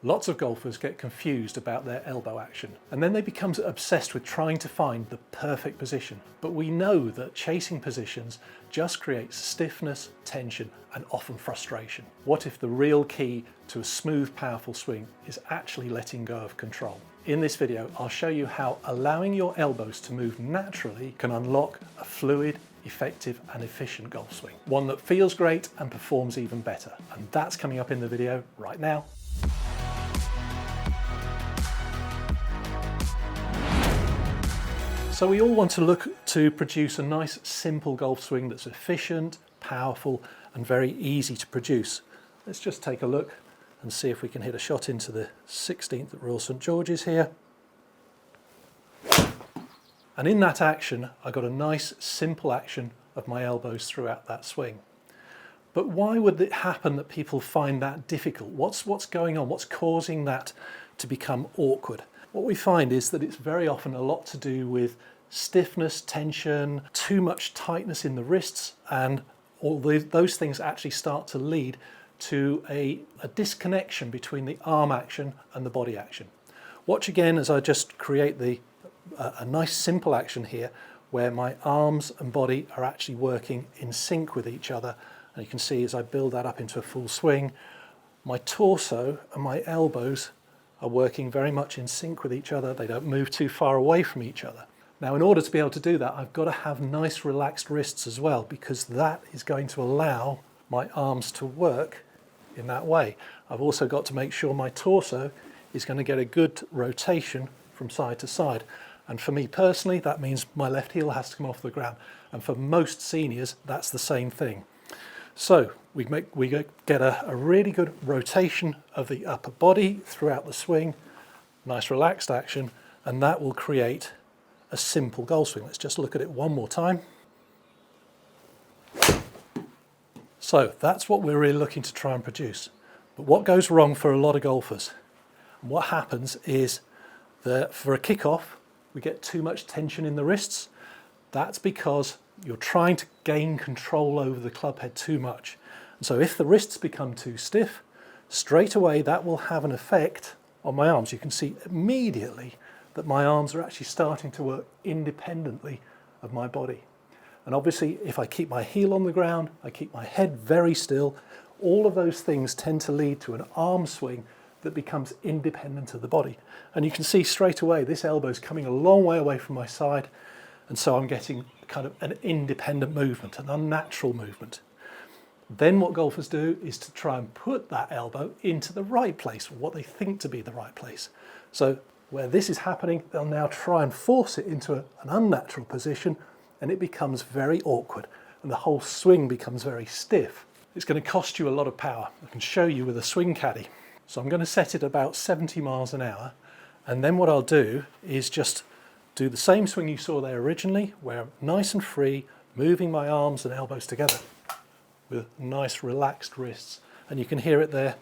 Lots of golfers get confused about their elbow action, and then they become obsessed with trying to find the perfect position. But we know that chasing positions just creates stiffness, tension, and often frustration. What if the real key to a smooth, powerful swing is actually letting go of control? In this video, I'll show you how allowing your elbows to move naturally can unlock a fluid, effective and efficient golf swing. One that feels great and performs even better. And that's coming up in the video right now. So we all want to look to produce a nice simple golf swing that's efficient, powerful and very easy to produce. Let's just take a look and see if we can hit a shot into the 16th at Royal St George's here. And in that action, I got a nice simple action of my elbows throughout that swing. But why would it happen that people find that difficult? What's going on? What's causing that to become awkward? What we find is that it's very often a lot to do with stiffness, tension, too much tightness in the wrists, and all those things actually start to lead to a disconnection between the arm action and the body action. Watch again as I just create a nice simple action here where my arms and body are actually working in sync with each other. And you can see as I build that up into a full swing, my torso and my elbows are working very much in sync with each other. They don't move too far away from each other. Now, in order to be able to do that, I've got to have nice relaxed wrists as well, because that is going to allow my arms to work in that way. I've also got to make sure my torso is going to get a good rotation from side to side. And for me personally, that means my left heel has to come off the ground. And for most seniors, that's the same thing. So we get a really good rotation of the upper body throughout the swing, nice relaxed action, and that will create a simple golf swing. Let's just look at it one more time. So that's what we're really looking to try and produce. But what goes wrong for a lot of golfers? And what happens is that for a kickoff, we get too much tension in the wrists. That's because you're trying to gain control over the club head too much. And so if the wrists become too stiff, straight away that will have an effect on my arms. You can see immediately that my arms are actually starting to work independently of my body. And obviously, if I keep my heel on the ground, I keep my head very still, all of those things tend to lead to an arm swing that becomes independent of the body. And you can see straight away this elbow is coming a long way away from my side, and so I'm getting kind of an independent movement, an unnatural movement. Then what golfers do is to try and put that elbow into the right place, what they think to be the right place. So where this is happening, they'll now try and force it into an unnatural position, and it becomes very awkward, and the whole swing becomes very stiff. It's going to cost you a lot of power. I can show you with a swing caddy. So I'm going to set it about 70 miles an hour, and then what I'll do is just do the same swing you saw there originally, where I'm nice and free, moving my arms and elbows together with nice relaxed wrists. And you can hear it there,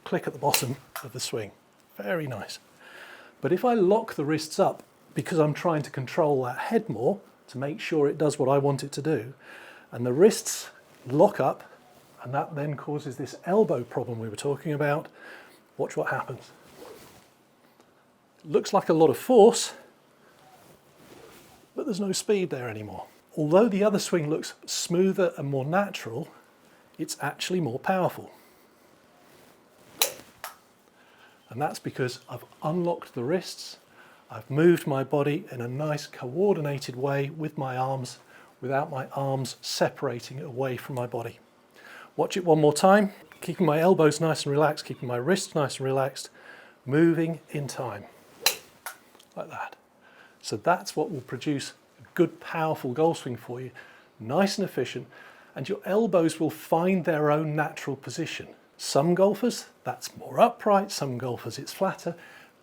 click at the bottom of the swing. Very nice. But if I lock the wrists up, because I'm trying to control that head more to make sure it does what I want it to do, and the wrists lock up, and that then causes this elbow problem we were talking about, watch what happens. It looks like a lot of force, but there's no speed there anymore. Although the other swing looks smoother and more natural, it's actually more powerful. And that's because I've unlocked the wrists, I've moved my body in a nice coordinated way with my arms, without my arms separating away from my body. Watch it one more time, keeping my elbows nice and relaxed, keeping my wrists nice and relaxed, moving in time, like that. So that's what will produce a good, powerful golf swing for you, nice and efficient, and your elbows will find their own natural position. Some golfers, that's more upright, some golfers it's flatter.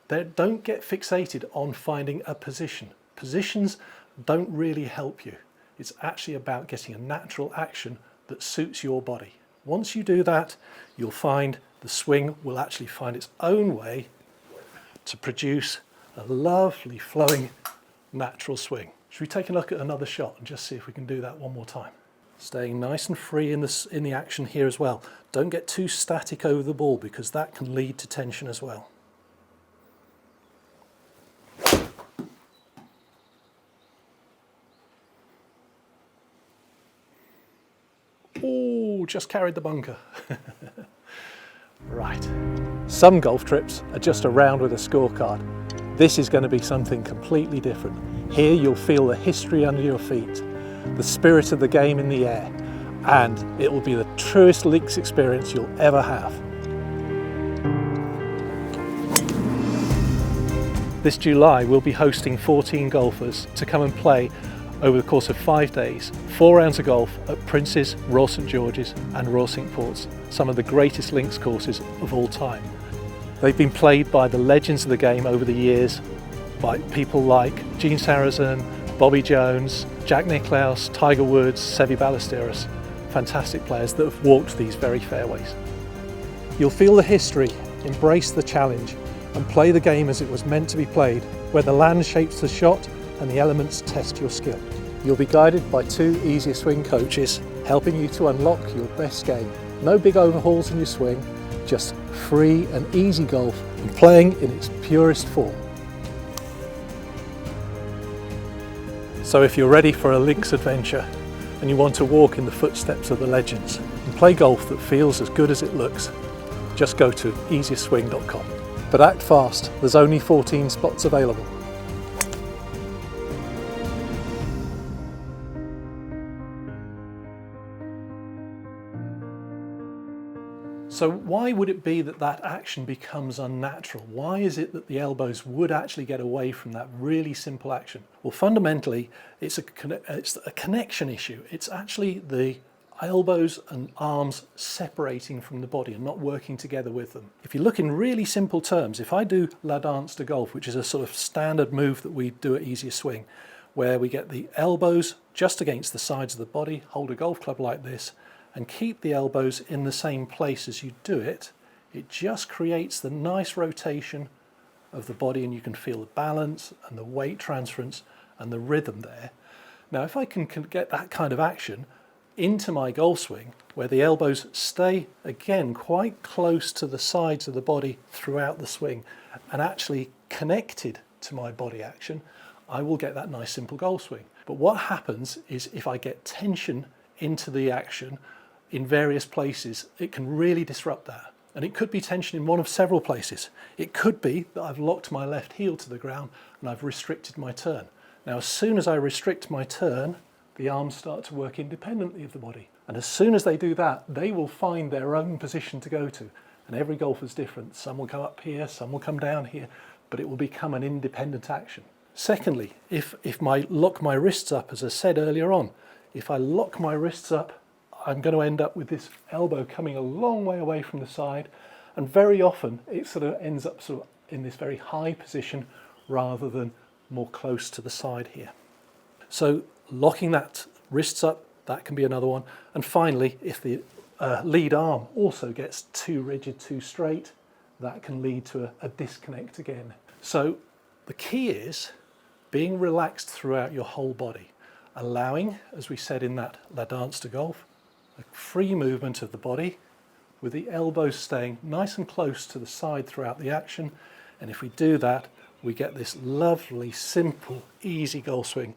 Don't get fixated on finding a position. Positions don't really help you. It's actually about getting a natural action that suits your body. Once you do that, you'll find the swing will actually find its own way to produce a lovely flowing natural swing. Should we take a look at another shot and just see if we can do that one more time? Staying nice and free in the action here as well. Don't get too static over the ball because that can lead to tension as well. Oh, just carried the bunker. Right. Some golf trips are just a round with a scorecard. This is going to be something completely different. Here you'll feel the history under your feet, the spirit of the game in the air, and it will be the truest links experience you'll ever have. This July we'll be hosting 14 golfers to come and play over the course of 5 days, 4 rounds of golf at Prince's, Royal St George's and Royal Cinque Ports, some of the greatest links courses of all time. They've been played by the legends of the game over the years, by people like Gene Sarazen, Bobby Jones, Jack Nicklaus, Tiger Woods, Seve Ballesteros, fantastic players that have walked these very fairways. You'll feel the history, embrace the challenge and play the game as it was meant to be played, where the land shapes the shot and the elements test your skill. You'll be guided by 2 easier swing coaches, helping you to unlock your best game. No big overhauls in your swing, just free and easy golf and playing in its purest form. So if you're ready for a links adventure and you want to walk in the footsteps of the legends and play golf that feels as good as it looks, just go to easiestswing.com. But act fast, there's only 14 spots available. So why would it be that that action becomes unnatural? Why is it that the elbows would actually get away from that really simple action? Well, fundamentally, it's a connection issue. It's actually the elbows and arms separating from the body and not working together with them. If you look in really simple terms, if I do La Dance de Golf, which is a sort of standard move that we do at Easiest Swing, where we get the elbows just against the sides of the body, hold a golf club like this, and keep the elbows in the same place as you do it, it just creates the nice rotation of the body, and you can feel the balance and the weight transference and the rhythm there. Now, if I can get that kind of action into my golf swing, where the elbows stay again quite close to the sides of the body throughout the swing and actually connected to my body action, I will get that nice simple golf swing. But what happens is if I get tension into the action in various places, it can really disrupt that. And it could be tension in one of several places. It could be that I've locked my left heel to the ground and I've restricted my turn. Now, as soon as I restrict my turn, the arms start to work independently of the body. And as soon as they do that, they will find their own position to go to. And every golfer's different. Some will come up here, some will come down here, but it will become an independent action. Secondly, if I lock my wrists up, as I said earlier on, if I lock my wrists up, I'm going to end up with this elbow coming a long way away from the side, and very often it sort of ends up sort of in this very high position rather than more close to the side here. So locking that wrists up, that can be another one. And finally, if the lead arm also gets too rigid, too straight, that can lead to a disconnect again. So the key is being relaxed throughout your whole body, allowing, as we said in that La Dance de Golf, a free movement of the body with the elbows staying nice and close to the side throughout the action. And if we do that, we get this lovely, simple, easy golf swing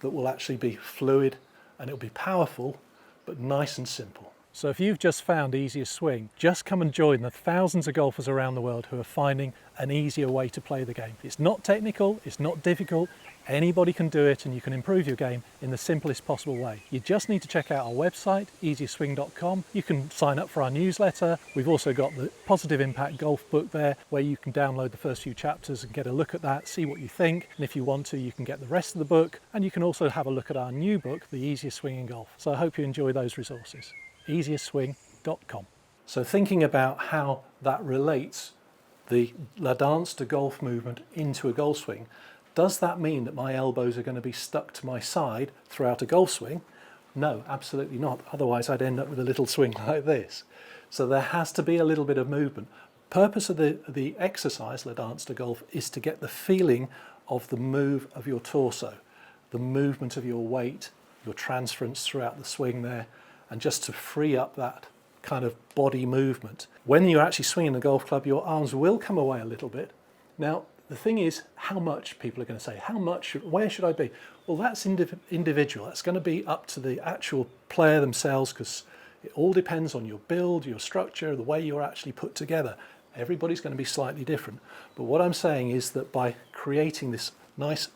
that will actually be fluid, and it'll be powerful, but nice and simple. So if you've just found Easiest Swing, just come and join the thousands of golfers around the world who are finding an easier way to play the game. It's not technical, it's not difficult, anybody can do it, and you can improve your game in the simplest possible way. You just need to check out our website, easiestswing.com. You can sign up for our newsletter. We've also got the Positive Impact Golf book there, where you can download the first few chapters and get a look at that, see what you think, and if you want to, you can get the rest of the book, and you can also have a look at our new book, The Easiest Swing in Golf. So I hope you enjoy those resources. easiestswing.com. So thinking about how that relates the La Dance de Golf movement into a golf swing, does that mean that my elbows are going to be stuck to my side throughout a golf swing? No, absolutely not. Otherwise I'd end up with a little swing like this. So there has to be a little bit of movement. Purpose of the exercise, La Dance de Golf, is to get the feeling of the move of your torso, the movement of your weight your transference throughout the swing there, and just to free up that kind of body movement. When you're actually swinging the golf club, your arms will come away a little bit. Now, the thing is, how much people are going to say, how much, where should I be? Well, that's individual. That's going to be up to the actual player themselves, because it all depends on your build, your structure, the way you're actually put together. Everybody's going to be slightly different. But what I'm saying is that by creating this nice,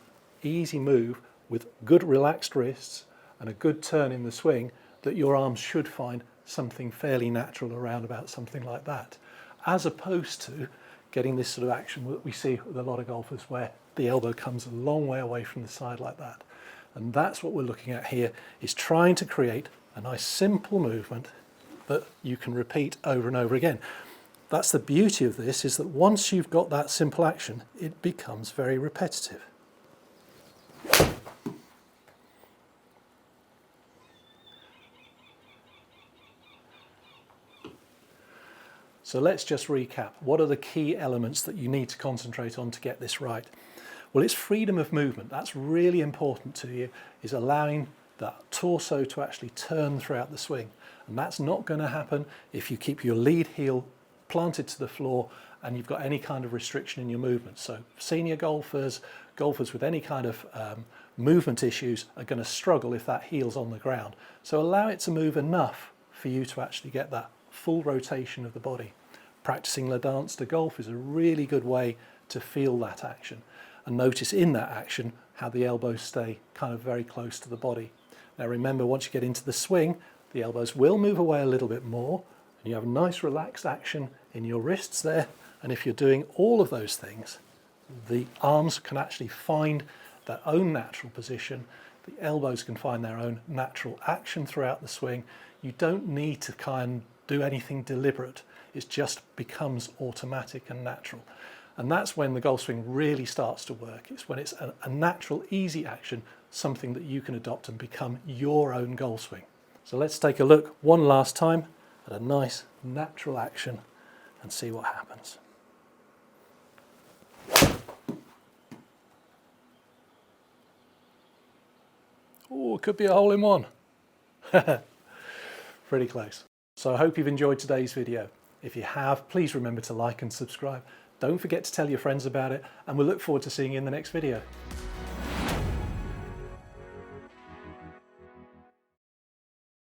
easy move with good relaxed wrists and a good turn in the swing, that your arms should find something fairly natural around about something like that, as opposed to getting this sort of action that we see with a lot of golfers where the elbow comes a long way away from the side like that. And that's what we're looking at here, is trying to create a nice simple movement that you can repeat over and over again. That's the beauty of this, is that once you've got that simple action, it becomes very repetitive. So let's just recap. What are the key elements that you need to concentrate on to get this right? Well, it's freedom of movement. That's really important to you, is allowing that torso to actually turn throughout the swing. And that's not going to happen if you keep your lead heel planted to the floor and you've got any kind of restriction in your movement. So senior golfers, golfers with any kind of movement issues are going to struggle if that heel's on the ground. So allow it to move enough for you to actually get that full rotation of the body. Practicing La Dance de Golf is a really good way to feel that action, and notice in that action how the elbows stay kind of very close to the body. Now remember, once you get into the swing, the elbows will move away a little bit more, and you have a nice relaxed action in your wrists there, and if you're doing all of those things, the arms can actually find their own natural position, the elbows can find their own natural action throughout the swing. You don't need to kind of do anything deliberate. It just becomes automatic and natural. And that's when the golf swing really starts to work. It's when it's a natural, easy action, something that you can adopt and become your own golf swing. So let's take a look one last time at a nice, natural action and see what happens. Oh, it could be a hole in one. Pretty close. So I hope you've enjoyed today's video. If you have, please remember to like and subscribe. Don't forget to tell your friends about it, and we'll look forward to seeing you in the next video.